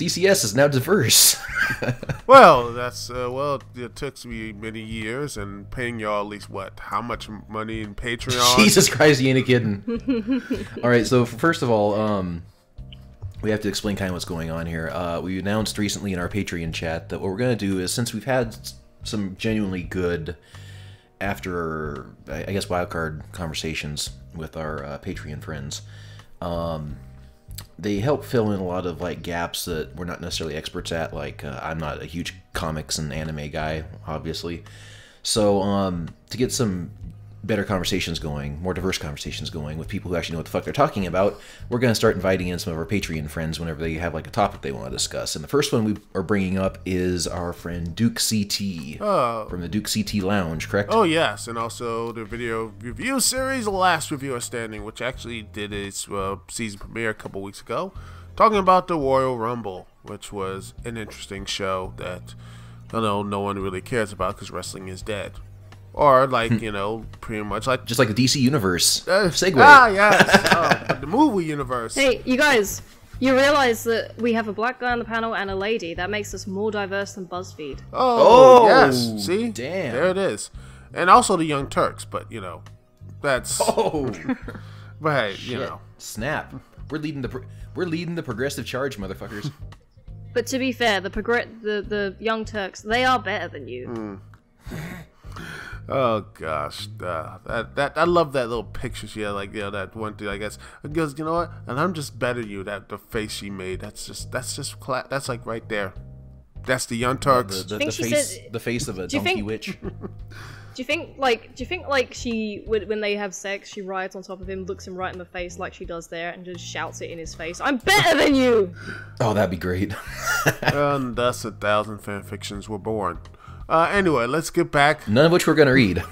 CCS is now diverse. Well, that's it took me many years and paying y'all at least what? How much money in Patreon? Jesus Christ, you ain't kidding. All right, so first of all, we have to explain kind of what's going on here. We announced recently in our Patreon chat that what we're going to do is, since we've had some genuinely good, after, I guess, wildcard conversations with our Patreon friends, they help fill in a lot of like gaps that we're not necessarily experts at. Like, I'm not a huge comics and anime guy, obviously. So to get some better conversations going, more diverse conversations going with people who actually know what the fuck they're talking about, we're going to start inviting in some of our Patreon friends whenever they have like a topic they want to discuss. And the first one we are bringing up is our friend Duke CT from the Duke CT Lounge, correct? Oh yes, and also the video review series, The Last Reviewer Standing, which actually did its season premiere a couple weeks ago, talking about the Royal Rumble, which was an interesting show that I know no one really cares about because wrestling is dead. Or, like, you know, pretty much like... Just like the DC Universe. Segue. Ah, yes. But the movie universe. Hey, you guys, you realize that we have a black guy on the panel and a lady. That makes us more diverse than BuzzFeed. Oh, yes. See? Damn. There it is. And also the Young Turks, but, you know, that's... Oh. But, hey, you know. Snap. We're leading the progressive charge, motherfuckers. But to be fair, the Young Turks, they are better than you. Oh gosh, that I love that little picture she had, like, you know, that one thing, I guess, because you know what, and I'm just better than you. That the face she made, that's like right there. That's the Young Turks. The face of a donkey witch. Do you think like she would, when they have sex, she rides on top of him, looks him right in the face like she does there, and just shouts it in his face, "I'm better than you!" Oh, that'd be great. And thus 1,000 fanfictions were born. Anyway, let's get back. None of which we're gonna read.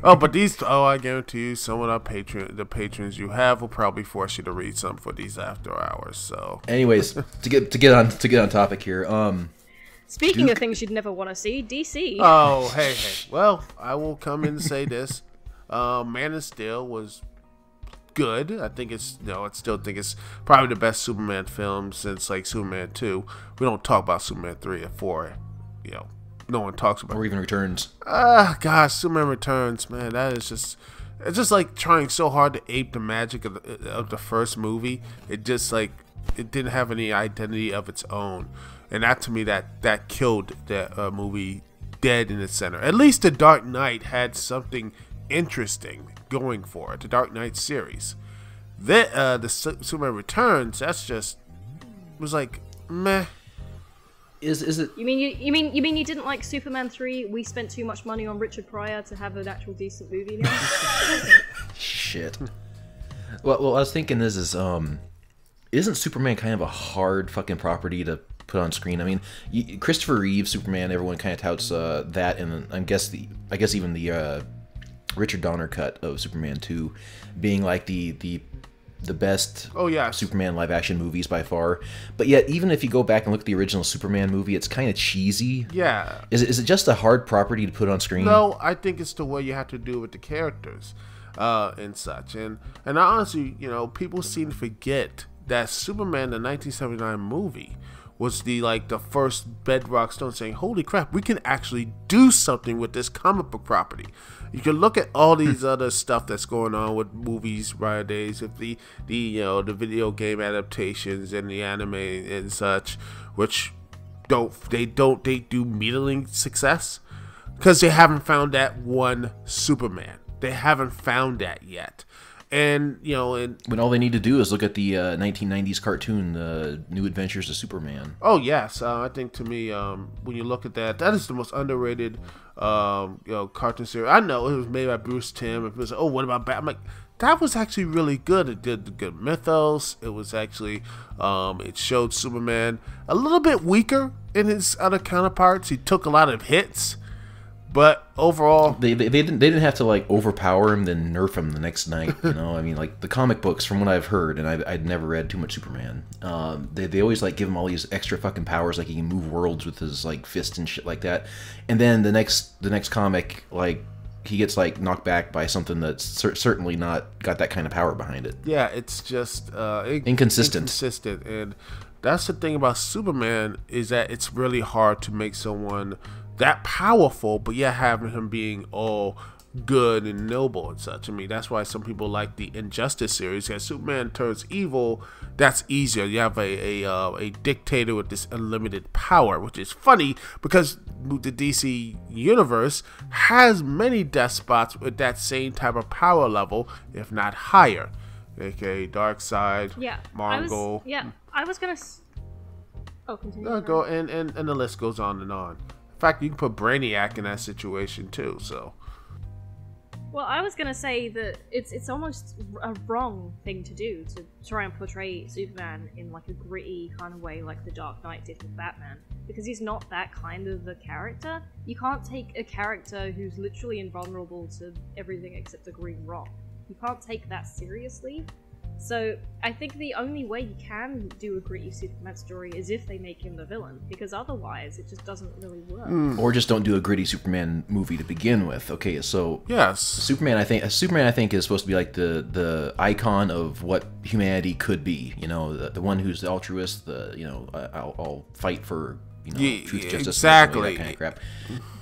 But these, I guarantee you, some of the patrons you have will probably force you to read some for these after hours. So, anyways, to get on topic here. Speaking of things you'd never want to see, DC. Oh, hey. Well, I will come in and say this: Man of Steel was good. I still think it's probably the best Superman film since like Superman 2. We don't talk about Superman 3 or 4. You know. No one talks about or even Returns. Gosh, Superman Returns, man, it's just like trying so hard to ape the magic of the first movie. It just like, it didn't have any identity of its own, and that to me, that killed that movie dead in its center. At least The Dark Knight had something interesting going for it. The Dark Knight series, the Superman Returns, was like meh. Is it? You mean you didn't like Superman 3? We spent too much money on Richard Pryor to have an actual decent movie now. Shit. Well, I was thinking isn't Superman kind of a hard fucking property to put on screen? I mean, Christopher Reeve Superman, everyone kind of touts that, and I guess even the Richard Donner cut of Superman 2 being like the best Superman live action movies by far. But yet, even if you go back and look at the original Superman movie, it's kind of cheesy. Yeah. Is it just a hard property to put on screen? No, I think it's the way you have to do with the characters and such. And honestly, you know, people seem to forget that Superman, the 1979 movie, was the first bedrock stone saying, holy crap, we can actually do something with this comic book property. You can look at all these other stuff that's going on with movies nowadays, with the video game adaptations and the anime and such, which they do middling success because they haven't found that one Superman. They haven't found that yet. And when all they need to do is look at the 1990s cartoon, The New Adventures of Superman. Oh yes, I think to me, when you look at that is the most underrated, cartoon series. I know it was made by Bruce Timm. It was what about Batman? I'm like, that was actually really good. It did the good mythos. It was actually, it showed Superman a little bit weaker in his other counterparts. He took a lot of hits. But overall, they didn't have to like overpower him then nerf him the next night. You know, I mean, like the comic books, from what I've heard, and I'd never read too much Superman. They always like give him all these extra fucking powers, like he can move worlds with his like fist and shit like that. And then the next comic, like he gets like knocked back by something that's certainly not got that kind of power behind it. Yeah, it's just inconsistent. And That's the thing about Superman, is that it's really hard to make someone that powerful, but yet having him being all good and noble and such. I mean, that's why some people like the Injustice series. As Superman turns evil, that's easier. You have a dictator with this unlimited power, which is funny because the DC universe has many despots with that same type of power level, if not higher. aka Darkseid, Mongol. I was gonna. Oh, continue. No, go and the list goes on and on. In fact, you can put Brainiac in that situation too. So. Well, I was gonna say that it's almost a wrong thing to do to try and portray Superman in like a gritty kind of way, like the Dark Knight did with Batman, because he's not that kind of a character. You can't take a character who's literally invulnerable to everything except a green rock. You can't take that seriously. So I think the only way you can do a gritty Superman story is if they make him the villain, because otherwise it just doesn't really work. Or just don't do a gritty Superman movie to begin with. Okay, so yes, Superman I think is supposed to be like the icon of what humanity could be. You know, the one who's the altruist. I'll fight for truth, justice, exactly, that kind of crap.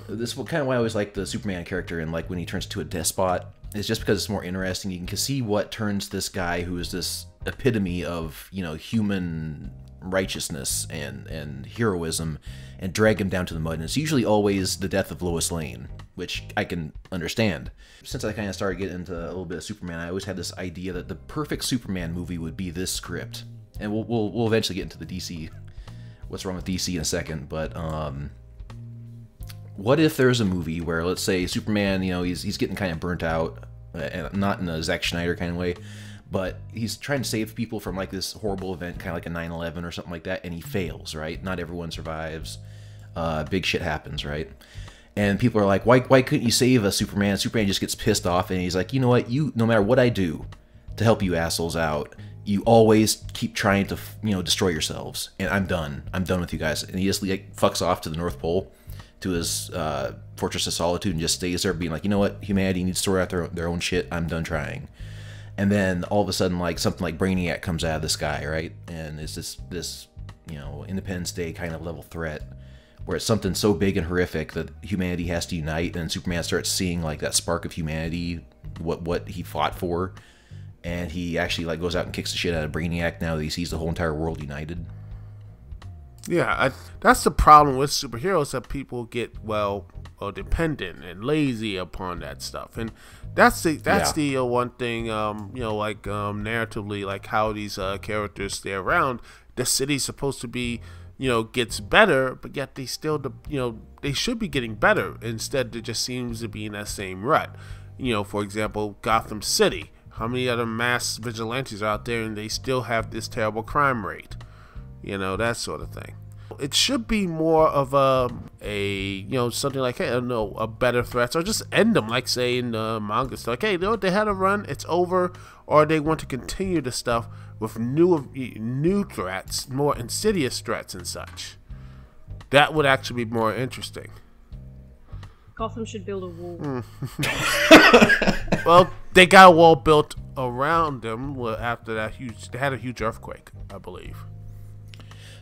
This is kind of why I always like the Superman character, and like when he turns to a despot. It's just because it's more interesting. You can see what turns this guy who is this epitome of, human righteousness and heroism and drag him down to the mud. And it's usually always the death of Lois Lane, which I can understand. Since I kind of started getting into a little bit of Superman, I always had this idea that the perfect Superman movie would be this script. And we'll eventually get into the DC, what's wrong with DC in a second, but what if there's a movie where, let's say, Superman, he's getting kind of burnt out, and not in a Zack Snyder kind of way, but he's trying to save people from like this horrible event, kind of like a 9/11 or something like that, and he fails, right? Not everyone survives. Big shit happens, right? And people are like, why couldn't you save a Superman? Superman just gets pissed off, and he's like, you know what? No matter what I do to help you assholes out, you always keep trying to, destroy yourselves, and I'm done. I'm done with you guys. And he just fucks off to the North Pole, to his Fortress of Solitude, and just stays there being like, you know what, humanity needs to sort out their own shit, I'm done trying. And then all of a sudden, like, something like Brainiac comes out of the sky, right? And it's this Independence Day kind of level threat, where it's something so big and horrific that humanity has to unite, and Superman starts seeing like that spark of humanity, what he fought for, and he actually like goes out and kicks the shit out of Brainiac now that he sees the whole entire world united. Yeah, that's the problem with superheroes, that people get dependent and lazy upon that stuff, and that's the one thing. Narratively, like how these characters stay around. The city's supposed to be, gets better, but yet they still, they should be getting better. Instead, it just seems to be in that same rut. For example, Gotham City. How many other mass vigilantes are out there, and they still have this terrible crime rate? That sort of thing. It should be more of something like, hey, I don't know, a better threats, or just end them, like say in the manga stuff. Like, hey, they had a run, it's over, or they want to continue the stuff with new threats, more insidious threats and such. That would actually be more interesting. Gotham should build a wall. Well, they got a wall built around them after that they had a huge earthquake, I believe.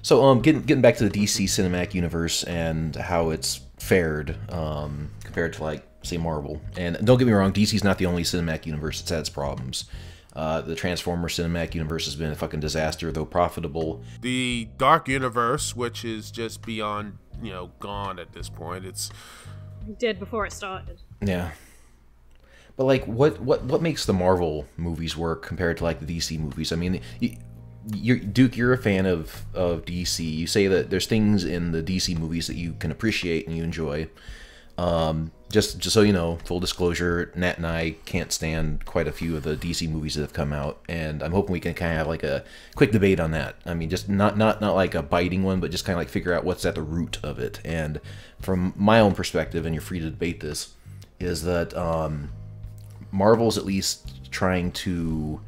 So, getting back to the DC Cinematic Universe and how it's fared compared to, like, say, Marvel. And don't get me wrong, DC's not the only cinematic universe that's had its problems. The Transformers Cinematic Universe has been a fucking disaster, though profitable. The Dark Universe, which is just beyond, gone at this point. It's dead before it started. Yeah. But, like, what makes the Marvel movies work compared to, like, the DC movies? I mean, Duke, you're a fan of DC. You say that there's things in the DC movies that you can appreciate and you enjoy. Just so you know, full disclosure, Nat and I can't stand quite a few of the DC movies that have come out, and I'm hoping we can kind of have like a quick debate on that. I mean, just not like a biting one, but just kind of like figure out what's at the root of it. And from my own perspective, and you're free to debate this, is that Marvel's at least trying to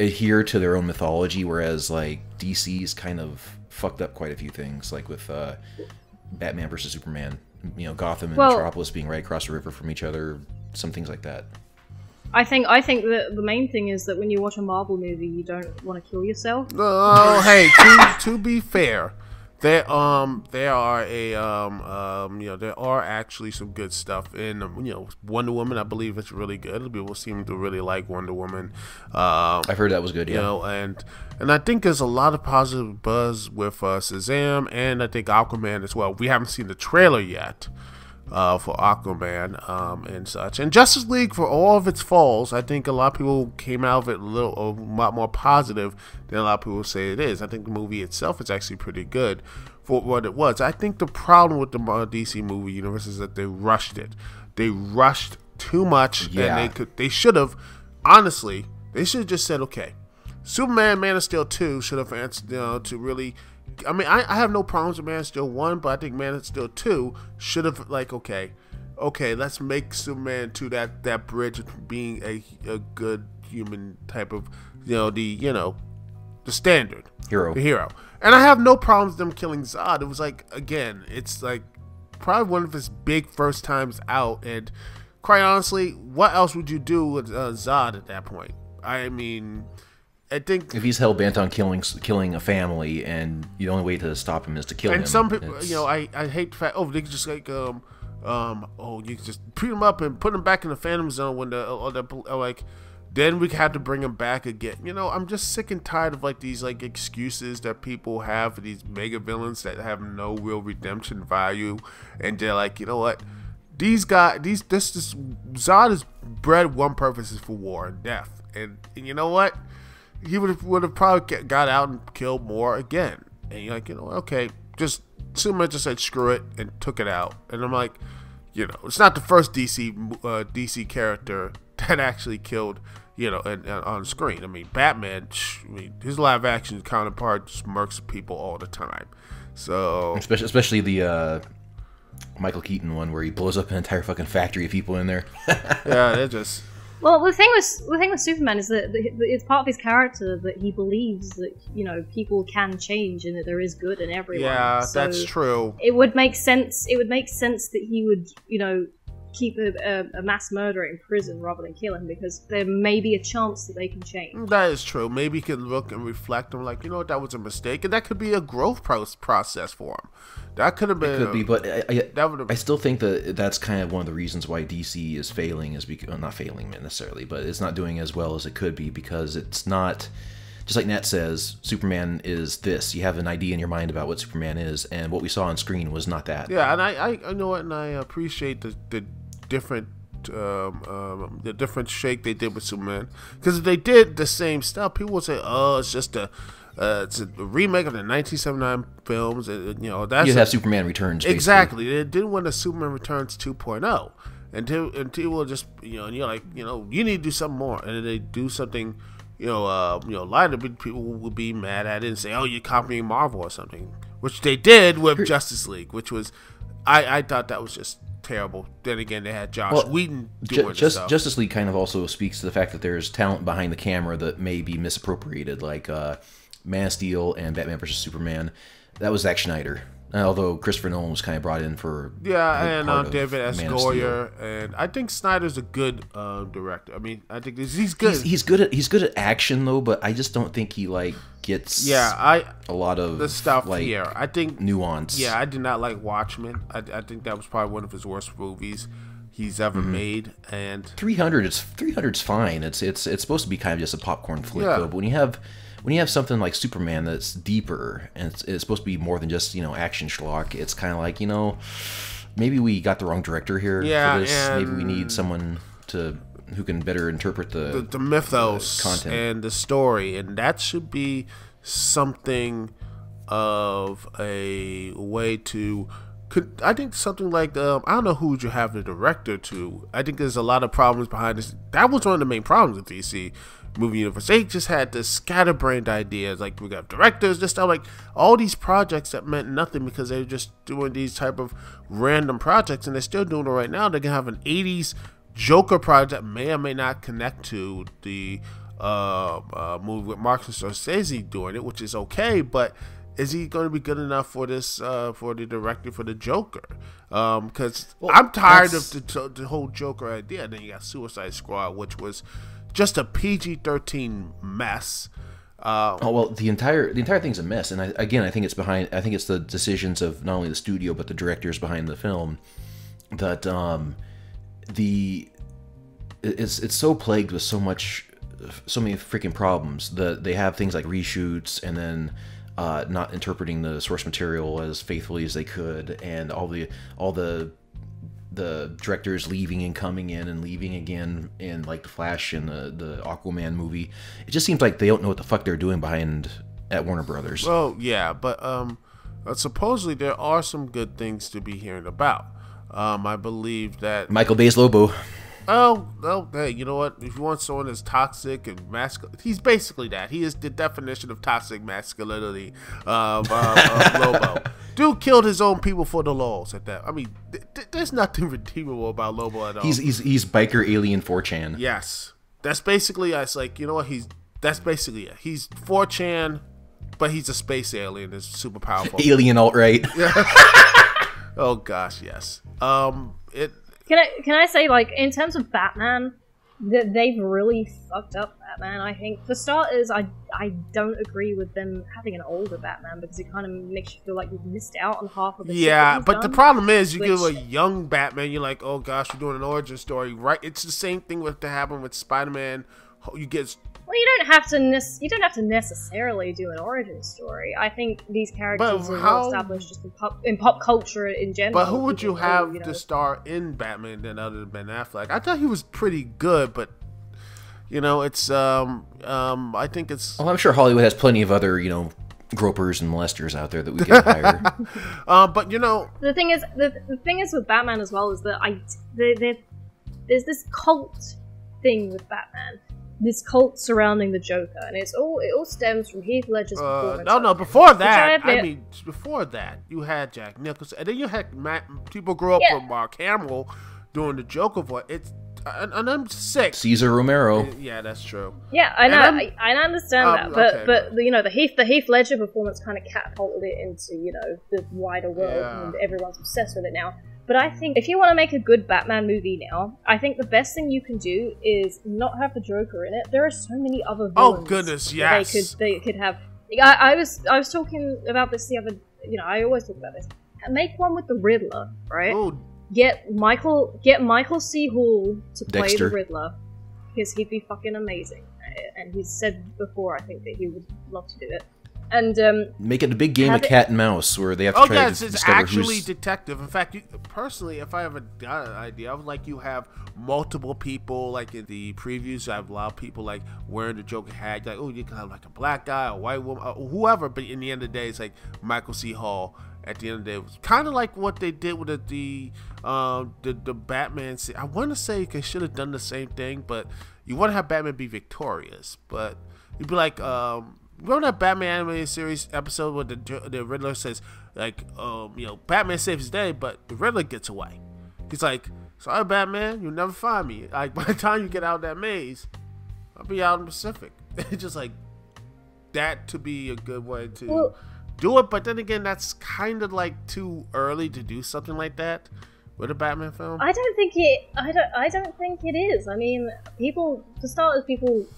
adhere to their own mythology, whereas like DC's kind of fucked up quite a few things, like with Batman versus Superman, Gotham and Metropolis being right across the river from each other, some things like that. I think that the main thing is that when you watch a Marvel movie, you don't want to kill yourself. Oh, hey, to be fair, there are there are actually some good stuff in Wonder Woman. I believe it's really good. People seem to really like Wonder Woman. I've heard that was good. Yeah, and I think there's a lot of positive buzz with Shazam, and I think Aquaman as well. We haven't seen the trailer yet for Aquaman and such. And Justice League, for all of its faults, I think a lot of people came out of it a lot more positive than a lot of people say it is. I think the movie itself is actually pretty good for what it was. I think the problem with the DC movie universe is that they rushed it. They rushed too much, and they should have, honestly, they should have just said, okay, Superman, Man of Steel 2 should have answered, to really. I mean, I have no problems with Man of Steel 1, but I think Man of Steel 2 should have, like, okay, let's make Superman 2 that bridge of being a good human type of, the standard hero. The hero. And I have no problems with them killing Zod. It was like, again, it's like probably one of his big first times out, and quite honestly, what else would you do with Zod at that point? I mean, I think if he's hell bent on killing a family, and the only way to stop him is to kill him. And some people, I hate the fact. Oh, they could just like you can just beat him up and put him back in the Phantom Zone when then we have to bring him back again. I'm just sick and tired of like these like excuses that people have for these mega villains that have no real redemption value, and they're like, you know what? Zod is bred one purpose is for war and death, and you know what? He would have probably got out and killed more again. And you're like, okay, Superman just said screw it and took it out. And I'm like, it's not the first DC character that actually killed, on screen. I mean, Batman, his live action counterpart just murks people all the time. So especially the Michael Keaton one where he blows up an entire fucking factory of people in there. Yeah, they're just. Well, the thing with Superman is that it's part of his character that he believes that people can change and that there is good in everyone. Yeah, so that's true. It would make sense. It would make sense that he would keep a mass murderer in prison rather than kill him, because there may be a chance that they can change. That is true. Maybe he can look and reflect on like, that was a mistake, and that could be a growth process for him. That could have been. It could be, but I still think that that's kind of one of the reasons why DC is failing, is because not failing necessarily, but it's not doing as well as it could be, because it's not. Just like Nat says, Superman is this. You have an idea in your mind about what Superman is, and what we saw on screen was not that. Yeah, and I know it, and I appreciate the different shake they did with Superman, because if they did the same stuff, people would say, "Oh, it's just it's a remake of the 1979 films." That's you'd have Superman Returns. Basically. Exactly, they didn't want a Superman Returns 2.0, and people just and you're like, you need to do something more, and then they do something. Lighter, people would be mad at it and say, "Oh, you're copying Marvel or something," which they did with Justice League, which was, I thought that was just terrible. Then again, they had Joss Whedon doing stuff. Justice League kind of also speaks to the fact that there's talent behind the camera that may be misappropriated, like Man of Steel and Batman vs Superman. That was Zack Snyder. Although Christopher Nolan was kind of brought in for and David S. Goyer, and I think Snyder's a good director. I mean, I think he's good. He's good at action though, but I just don't think he gets a lot of the stuff here. I think nuance. Yeah, I did not like Watchmen. I think that was probably one of his worst movies he's ever made. And 300's fine. It's supposed to be kind of just a popcorn flick though. But when you have something like Superman that's deeper, and it's supposed to be more than just action schlock, it's kind of like maybe we got the wrong director here for this. Maybe we need someone who can better interpret the mythos content and the story, and that should be something of a way to. I think something like I don't know who would you have the director to. I think there's a lot of problems behind this. That was one of the main problems with DC movie universe. They just had this scatterbrained ideas, like we got directors, this stuff, like all these projects that meant nothing because they were just doing these type of random projects, and they're still doing it right now. They can have an 80s Joker project that may or may not connect to the movie with Martin Scorsese doing it, which is okay, but is he going to be good enough for this for the director for the Joker? Because I'm tired of the whole Joker idea. And then you got Suicide Squad, which was just a PG-13 mess. The entire thing's a mess, and I think it's the decisions of not only the studio but the directors behind the film that it's so plagued with so many freaking problems that they have things like reshoots and then not interpreting the source material as faithfully as they could, and all the directors leaving and coming in and leaving again in like the Flash and the Aquaman movie. It just seems like they don't know what the fuck they're doing at Warner Brothers. Well, yeah, but supposedly there are some good things to be hearing about. I believe that Michael Bay's Lobo. Oh, hey, you know what? If you want someone that's toxic and masculine, he's basically that. He is the definition of toxic masculinity of Lobo. Dude killed his own people for the laws at that. I mean, there's nothing redeemable about Lobo at all. He's biker alien 4chan. Yes. That's basically, it's like, you know what? That's basically it. He's 4chan, but he's a space alien that's super powerful. Alien alt-right. Oh, gosh, yes. Can I say, like, in terms of Batman, they've really fucked up Batman, I think. For starters, I don't agree with them having an older Batman, because it kind of makes you feel like you've missed out on half of the shit that he's but done, the problem is, you give a young Batman, you're like, oh gosh, you're doing an origin story, right? It's the same thing to happen with Spider-Man. You get... Well, you don't have to necessarily do an origin story. I think these characters are well established just in pop culture in general. But who would you have to star in Batman then other than Ben Affleck? I thought he was pretty good, but it's I think it's. Well, I'm sure Hollywood has plenty of other gropers and molesters out there that we can hire. But the thing is with Batman as well is that there's this cult thing with Batman. This cult surrounding the Joker, and it all stems from Heath Ledger's performance. Before that, you had Jack Nicholson, and then you had people grew up with Mark Hamill doing the Joker voice. And I'm sick. Cesar Romero. Yeah, that's true. Yeah, I know. I understand that, but the Heath Ledger performance kind of catapulted it into the wider world, and everyone's obsessed with it now. But I think if you want to make a good Batman movie now, I think the best thing you can do is not have the Joker in it. There are so many other villains. Oh goodness, yes. They could have. I was talking about this the other. I always talk about this. Make one with the Riddler, right? Oh. Get Michael C. Hall to play Dexter. the Riddler, because he'd be fucking amazing. And he's said before, I think, that he would love to do it. And make it a big game of cat and mouse where they have to try to discover it's actually detective. In fact, personally, if I ever got an idea, I would like you have multiple people, like in the previews. I've allowed people like wearing the Joker hat. Like, oh, you can have like a black guy, a white woman, whoever. But in the end of the day, it's like Michael C. Hall. At the end of the day, it was kind of like what they did with the Batman. I want to say they should have done the same thing, but you want to have Batman be victorious, but you'd be like, remember that Batman animated series episode where the Riddler says, like, Batman saves his day, but the Riddler gets away. He's like, sorry, Batman, you'll never find me. Like, by the time you get out of that maze, I'll be out in the Pacific. It's just like that to be a good way to do it. But then again, that's kind of like too early to do something like that with a Batman film. I don't think it is. I mean, people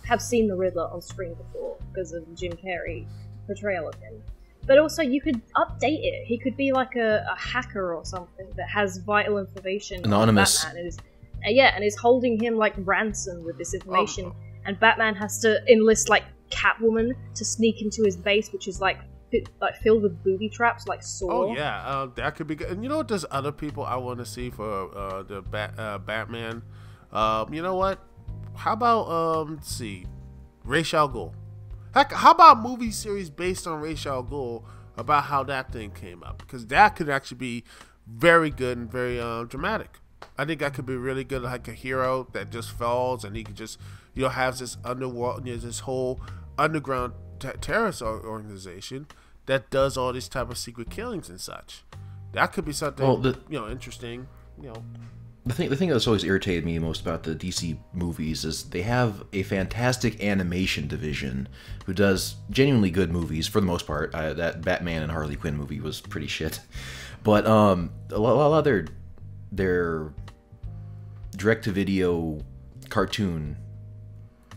have seen the Riddler on screen before because of Jim Carrey portrayal of him. But also, you could update it. He could be like a hacker or something that has vital information. Anonymous. On Batman and is holding him like ransom with this information. And Batman has to enlist like Catwoman to sneak into his base, which is like filled with booby traps, like Saw. Oh yeah, that could be good. And you know what? There's other people I want to see for the Batman. You know what? How about let's see, Ra's al Ghul. Heck, how about a movie series based on Ra's al Ghul about how that thing came up? Because that could actually be very good and very dramatic. I think that could be really good, like a hero that just falls and he could just have this underworld, this whole underground terrorist organization that does all these type of secret killings and such. That could be something interesting. The thing that's always irritated me most about the DC movies is they have a fantastic animation division who does genuinely good movies for the most part. That Batman and Harley Quinn movie was pretty shit, but a lot of their direct-to-video cartoon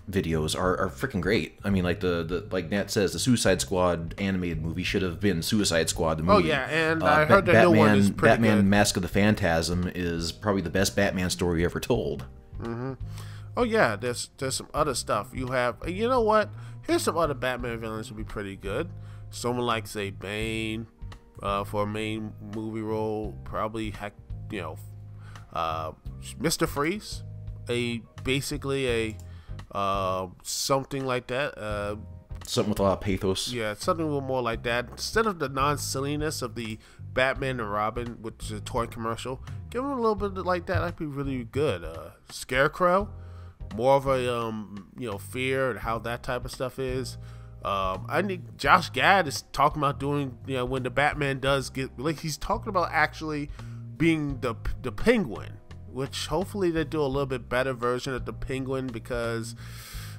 videos are freaking great. I mean, like like Nat says, the Suicide Squad animated movie should have been Suicide Squad the movie. Oh yeah, and I heard the new one is pretty Batman good. Mask of the Phantasm is probably the best Batman story ever told. Oh yeah, there's some other stuff. You know what? Here's some other Batman villains would be pretty good. Someone like, say, Bane, for a main movie role, probably Mr. Freeze, basically a something like that. Something with a lot of pathos. Yeah, something a little more like that. Instead of the non-silliness of the Batman and Robin, which is a toy commercial, give them a little bit like that. That'd be really good. Scarecrow, more of a fear and how that type of stuff is. I think Josh Gad is talking about doing, when the Batman does get, like, he's talking about actually being the Penguin, which hopefully they do a little bit better version of the Penguin because,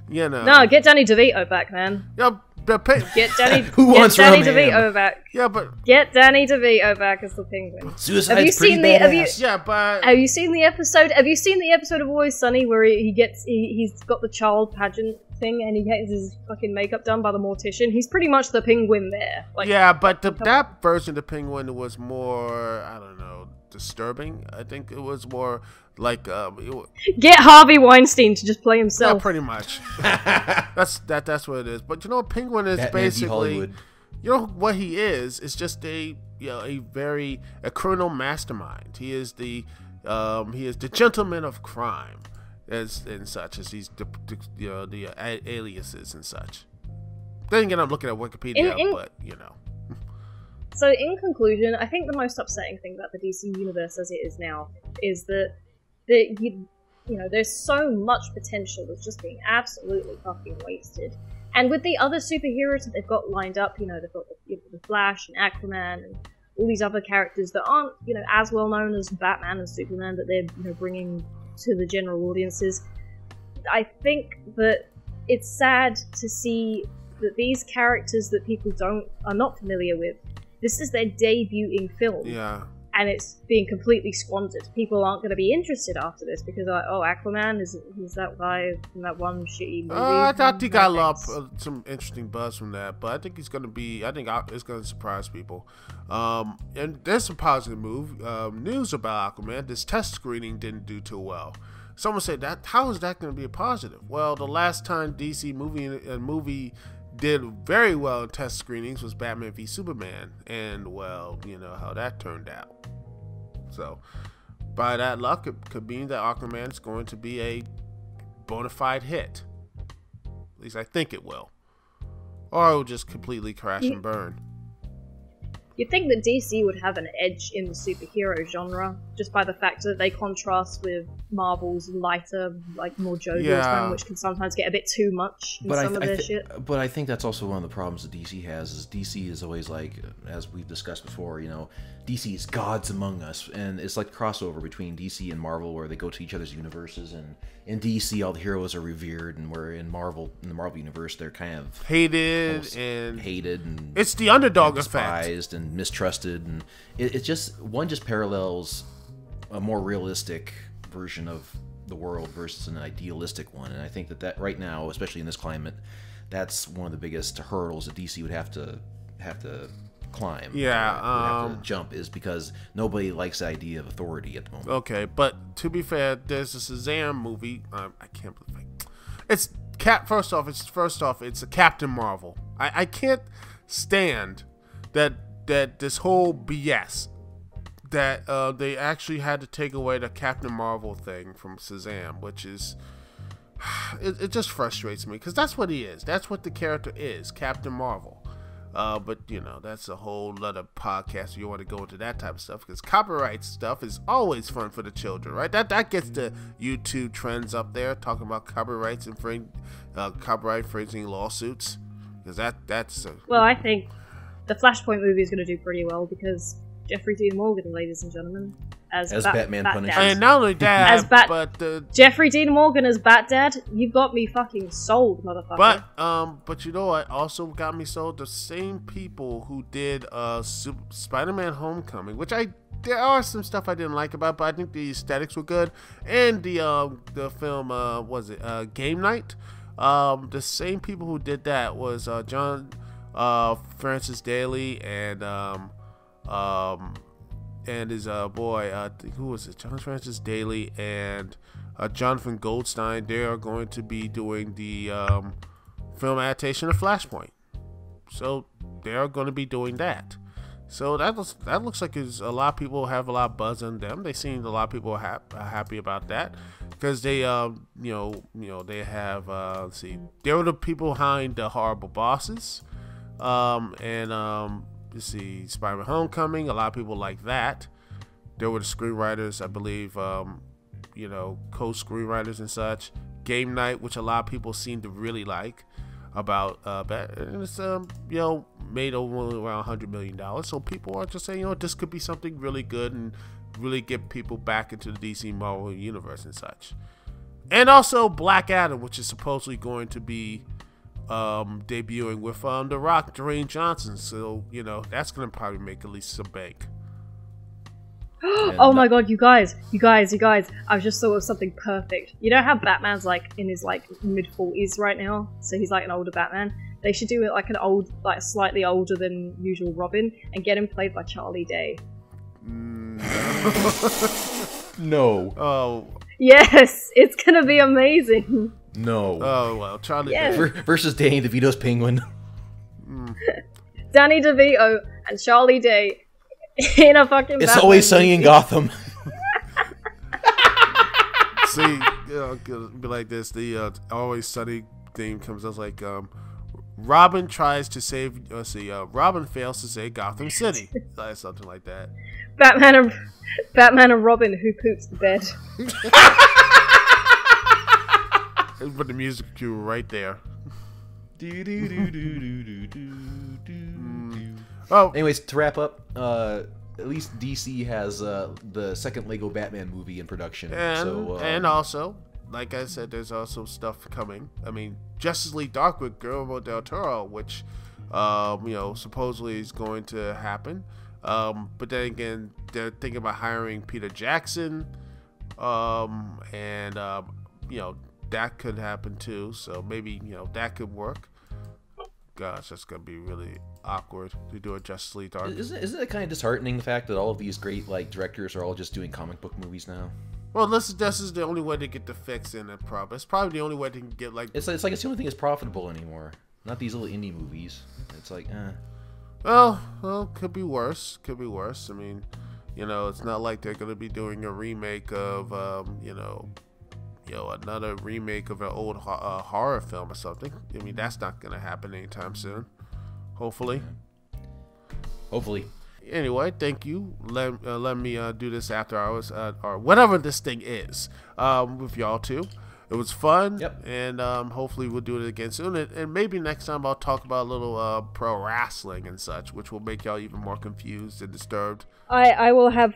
No, get Danny DeVito back, man. Yeah, Get Danny. Who wants Danny Rum DeVito Ham? back. Yeah, but Get Danny DeVito back as the Penguin. Suicide's Have you pretty seen the? Have you? badass. yeah, but Have you seen the episode? Have you seen the episode of Always Sunny where he's got the child pageant thing and he gets his fucking makeup done by the mortician? He's pretty much the Penguin there. Like, yeah, but that version of the Penguin was more, I don't know, disturbing. I think it was more like get Harvey Weinstein to just play yeah, himself. pretty much. That's what it is. But Penguin is Batman v. basically, Hollywood. what he is just a criminal mastermind. He is the gentleman of crime, and such as he's the aliases and such. Then again, I'm looking at Wikipedia, but So in conclusion, I think the most upsetting thing about the DC universe as it is now is that there's so much potential that's just being absolutely fucking wasted. And with the other superheroes that they've got lined up, they've got the Flash and Aquaman and all these other characters that aren't, as well known as Batman and Superman that they're bringing to the general audiences. I think that it's sad to see that these characters that people are not familiar with, this is their debuting film. yeah. And it's being completely squandered. People aren't going to be interested after this because, Aquaman is that guy from that one shitty movie. I thought he got some interesting buzz from that, but I think it's going to surprise people. And there's some positive news about Aquaman. This test screening didn't do too well. Someone said that, how is that going to be a positive? Well, the last time DC movie did very well in test screenings was Batman v Superman, and well, you know how that turned out. So by that luck, it could mean that Aquaman is going to be a bona fide hit. At least I think it will. Or it will just completely crash and burn. You'd think that DC would have an edge in the superhero genre, just by the fact that they contrast with Marvel's lighter, more jovial tone, which can sometimes get a bit too much in some of their shit. But I think that's also one of the problems that DC has, is DC is always as we've discussed before, DC is gods among us, and it's like crossover between DC and Marvel, where they go to each other's universes, and in DC all the heroes are revered, and where in the Marvel universe they're kind of hated, and it's the underdog despised effect, and mistrusted, and it just parallels a more realistic version of the world versus an idealistic one. And I think that right now, especially in this climate, that's one of the biggest hurdles that DC would have to climb. Would have to jump, is because nobody likes the idea of authority at the moment. Okay, but to be fair, there's a Shazam movie. I can't believe it's First off, it's a Captain Marvel. I can't stand that this whole BS that they actually had to take away the Captain Marvel thing from Shazam, which is it just frustrates me, because that's what he is. That's what the character is, Captain Marvel. But that's a whole other podcast if you want to go into that type of stuff, because copyright stuff is always fun for the children, right? That gets the YouTube trends up there, talking about copyright infringing lawsuits, because that's well, I think the Flashpoint movie is going to do pretty well because Jeffrey Dean Morgan, ladies and gentlemen. as Batman Bat Punisher. Dad. And not only that, As Bat- but the Jeffrey Dean Morgan as Bat Dad. You've got me fucking sold, motherfucker. but you know what also got me sold? The same people who did Spider-Man: Homecoming, which there are some stuff I didn't like about, but I think the aesthetics were good, and the film was it Game Night? The same people who did that was John Francis Daly and his boy, who was it? John Francis Daly and Jonathan Goldstein. They are going to be doing the film adaptation of Flashpoint. So they are going to be doing that. So that looks like a lot of people have a lot of buzz on them. They seem a lot of people are happy about that because they they have let's see, they were the people behind the Horrible Bosses, let's see, Spider-Man: Homecoming. A lot of people like that. They were the screenwriters, I believe, co-screenwriters and such. Game Night, which a lot of people seem to really like, about and it's made over around $100 million. So people are just saying, this could be something really good and really get people back into the DC Marvel universe and such. And also Black Adam, which is supposedly going to be debuting with The Rock, Dwayne Johnson. So that's gonna probably make at least some bank. Oh my god, you guys! I've just thought of something perfect. You know how Batman's in his mid-40s right now, so he's an older Batman. They should do it an old, slightly older than usual Robin, and get him played by Charlie Day. No. Oh. Yes, it's gonna be amazing. No. Oh well, Charlie Yes. Day versus Danny DeVito's Penguin. Danny DeVito and Charlie Day in a fucking. It's Batman Always Sunny in movie. Gotham. See, be like this. The Always Sunny theme comes out Robin tries to save. Robin fails to save Gotham City. Something like that. Batman and Robin who poops the bed. Put the music cue right there. Oh, anyways, to wrap up, at least DC has the second Lego Batman movie in production. And also, like I said, there's also stuff coming. I mean, Justice League Dark with Guillermo del Toro, which supposedly is going to happen. But then again, they're thinking about hiring Peter Jackson, that could happen too. So maybe that could work. Gosh, that's gonna be really awkward to do a Justice League Dark. Isn't it kind of disheartening the fact that all of these great directors are all just doing comic book movies now? Well, this is the only way to get the fix in it. Probably it's probably the only way they can get It's the only thing that's profitable anymore. Not these little indie movies. It's Well, could be worse. Could be worse. I mean, it's not like they're gonna be doing a remake of another remake of an old horror film or something. I mean, that's not gonna happen anytime soon. Hopefully. Anyway, thank you. Let me do this after hours or whatever this thing is with y'all too. It was fun. Yep. And hopefully we'll do it again soon. And maybe next time I'll talk about a little pro wrestling and such, which will make y'all even more confused and disturbed. I will have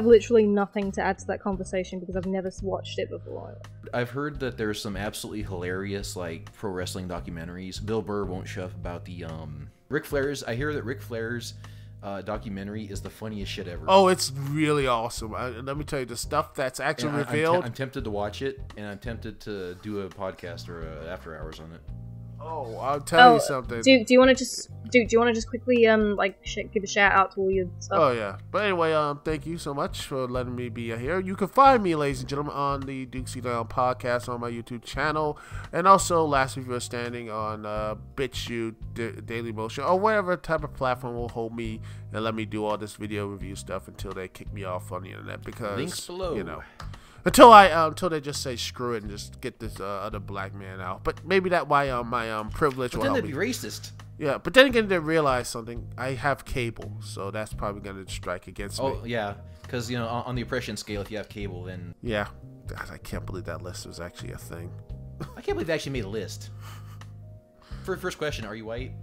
literally nothing to add to that conversation because I've never watched it before. I've heard that there's some absolutely hilarious pro wrestling documentaries. Bill Burr won't shut up about the Ric Flair's. I hear that Ric Flair's documentary is the funniest shit ever. Oh, it's really awesome. Let me tell you, the stuff that's actually revealed. I'm tempted to watch it, and I'm tempted to do a podcast or a after hours on it. Oh, I'll tell you something. Do you want to just quickly give a shout out to all your stuff? Oh yeah, but anyway, thank you so much for letting me be here. You can find me, ladies and gentlemen, on the Duke C Down podcast on my YouTube channel, and also Last Review Standing on BitChute, Daily Motion, or whatever type of platform will hold me and let me do all this video review stuff until they kick me off on the internet. Because links below. Until they just say screw it and just get this other black man out. But maybe that why my privilege will help me. But then that'd be racist. Yeah, but then again, they realize something. I have cable, so that's probably gonna strike against me. Oh yeah, because on the oppression scale, if you have cable, then yeah. God, I can't believe that list was actually a thing. I can't believe they actually made a list. First question: are you white?